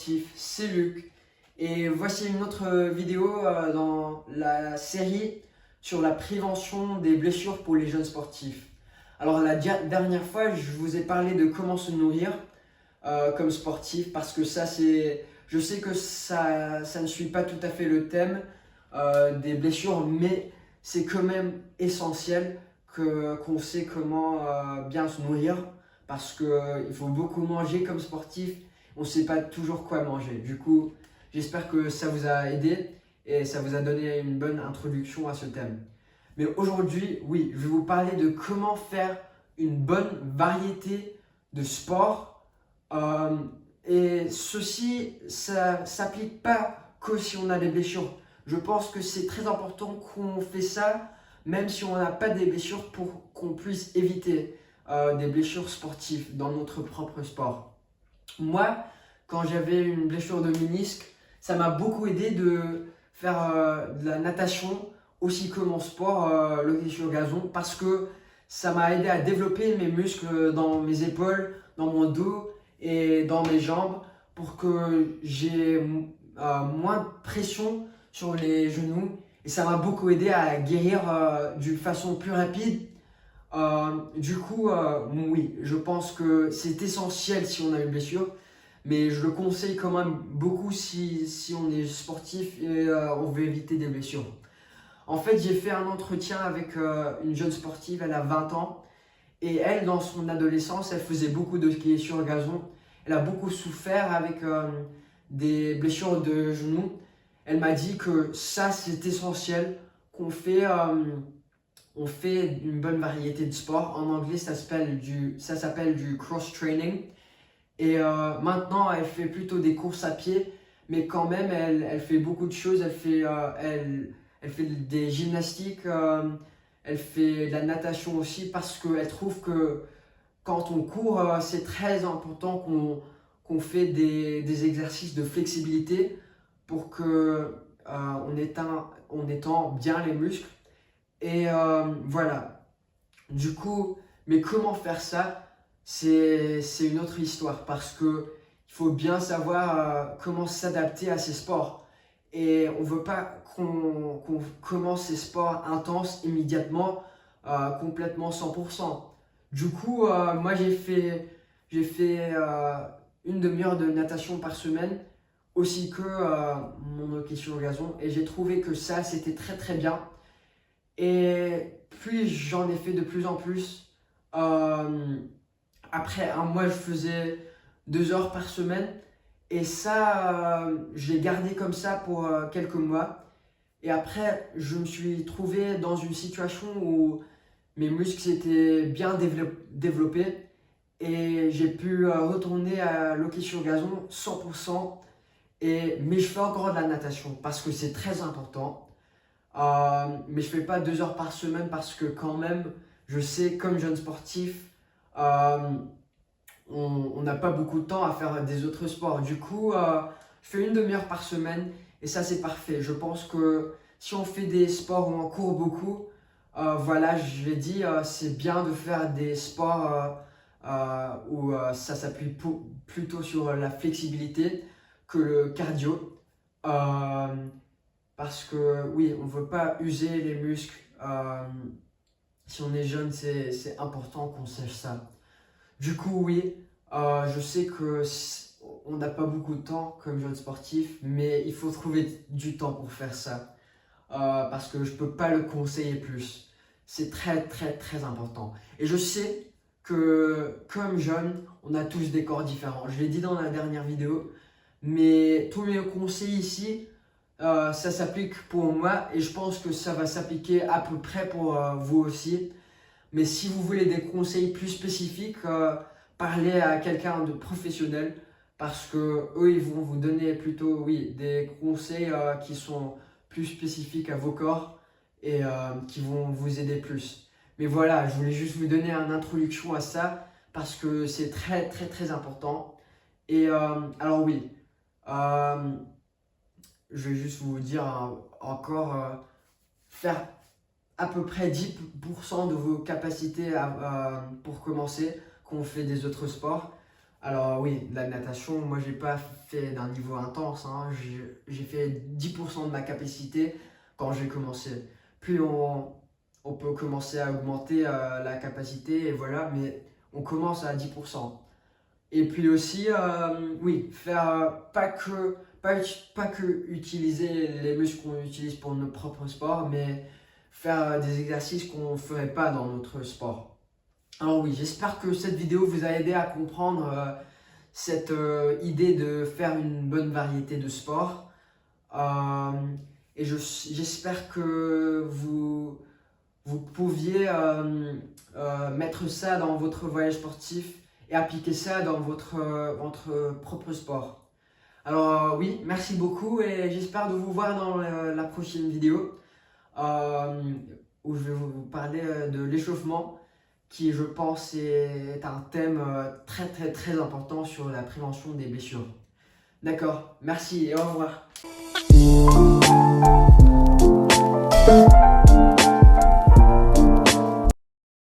sportif, c'est Luc et voici une autre vidéo dans la série sur la prévention des blessures pour les jeunes sportifs. Alors la dernière fois, je vous ai parlé de comment se nourrir comme sportif parce que je sais que ça ne suit pas tout à fait le thème des blessures, mais c'est quand même essentiel qu'on sait comment bien se nourrir parce qu'il faut beaucoup manger comme sportif, on ne sait pas toujours quoi manger. Du coup, j'espère que ça vous a aidé et ça vous a donné une bonne introduction à ce thème. Mais aujourd'hui, oui, je vais vous parler de comment faire une bonne variété de sports. Et ceci, ça ne s'applique pas que si on a des blessures. Je pense que c'est très important qu'on fait ça, même si on n'a pas des blessures, pour qu'on puisse éviter des blessures sportives dans notre propre sport. Moi, quand j'avais une blessure de ménisque, ça m'a beaucoup aidé de faire de la natation, aussi que mon sport, le hockey sur gazon, parce que ça m'a aidé à développer mes muscles dans mes épaules, dans mon dos et dans mes jambes, pour que j'ai moins de pression sur les genoux. Et ça m'a beaucoup aidé à guérir d'une façon plus rapide. Oui, je pense que c'est essentiel si on a une blessure, mais je le conseille quand même beaucoup si on est sportif et on veut éviter des blessures. En fait, j'ai fait un entretien avec une jeune sportive, elle a 20 ans, et elle, dans son adolescence, elle faisait beaucoup de ski sur gazon. Elle a beaucoup souffert avec des blessures de genoux. Elle m'a dit que ça, c'est essentiel, on fait une bonne variété de sports. En anglais, ça s'appelle du cross-training. Et maintenant, elle fait plutôt des courses à pied, mais quand même, elle fait beaucoup de choses. Elle fait des gymnastiques, elle fait de la natation aussi, parce qu'elle trouve que quand on court, c'est très important qu'on fait des exercices de flexibilité pour que on étend bien les muscles. Et voilà. Du coup, mais comment faire ça? C'est une autre histoire parce que il faut bien savoir comment s'adapter à ces sports. Et on ne veut pas qu'on commence ces sports intenses immédiatement, complètement 100%. Du coup, moi j'ai fait une demi-heure de natation par semaine, aussi que mon hockey sur gazon. Et j'ai trouvé que ça, c'était très très bien. Et puis j'en ai fait de plus en plus. Euh, Après un mois, je faisais 2 heures par semaine. Et ça, je l'ai gardé comme ça pour quelques mois. Et après, je me suis trouvé dans une situation où mes muscles s'étaient bien développés. Et j'ai pu retourner à l'hockey sur gazon 100%. Mais je fais encore de la natation parce que c'est très important. Mais je fais pas 2 heures par semaine parce que quand même, je sais, comme jeune sportif, euh, on n'a pas beaucoup de temps à faire des autres sports. Du coup, je fais une demi-heure par semaine et ça, c'est parfait. Je pense que si on fait des sports où on court beaucoup, voilà, je l'ai dit, c'est bien de faire des sports où ça s'appuie plutôt sur la flexibilité que le cardio. Euh, Parce que oui, on ne veut pas user les muscles. Si on est jeune, c'est important qu'on sache ça. Du coup, oui, je sais on n'a pas beaucoup de temps comme jeune sportif, mais il faut trouver du temps pour faire ça. Parce que je ne peux pas le conseiller plus. C'est très, très, très important. Et je sais que comme jeune, on a tous des corps différents. Je l'ai dit dans la dernière vidéo, mais tous mes conseils ici, ça s'applique pour moi et je pense que ça va s'appliquer à peu près pour vous aussi. Mais si vous voulez des conseils plus spécifiques, parlez à quelqu'un de professionnel parce que eux, ils vont vous donner plutôt, oui, des conseils qui sont plus spécifiques à vos corps et qui vont vous aider plus. Mais voilà, je voulais juste vous donner une introduction à ça parce que c'est très, très, très important. Et alors oui, euh, je vais juste vous dire encore, faire à peu près 10% de vos capacités pour commencer quand on fait des autres sports. Alors oui, la natation, moi j'ai pas fait d'un niveau intense, hein. J'ai fait 10% de ma capacité quand j'ai commencé. Plus on peut commencer à augmenter la capacité et voilà, mais on commence à 10%. Et puis aussi, oui, faire pas que utiliser les muscles qu'on utilise pour notre propre sport, mais faire des exercices qu'on ne ferait pas dans notre sport. Alors oui, j'espère que cette vidéo vous a aidé à comprendre cette idée de faire une bonne variété de sports. Euh, et j'espère que vous pouviez mettre ça dans votre voyage sportif et appliquer ça dans votre propre sport. Alors oui, merci beaucoup et j'espère de vous voir dans la prochaine vidéo euh, où je vais vous parler de l'échauffement qui je pense est un thème très important sur la prévention des blessures. D'accord, merci et au revoir.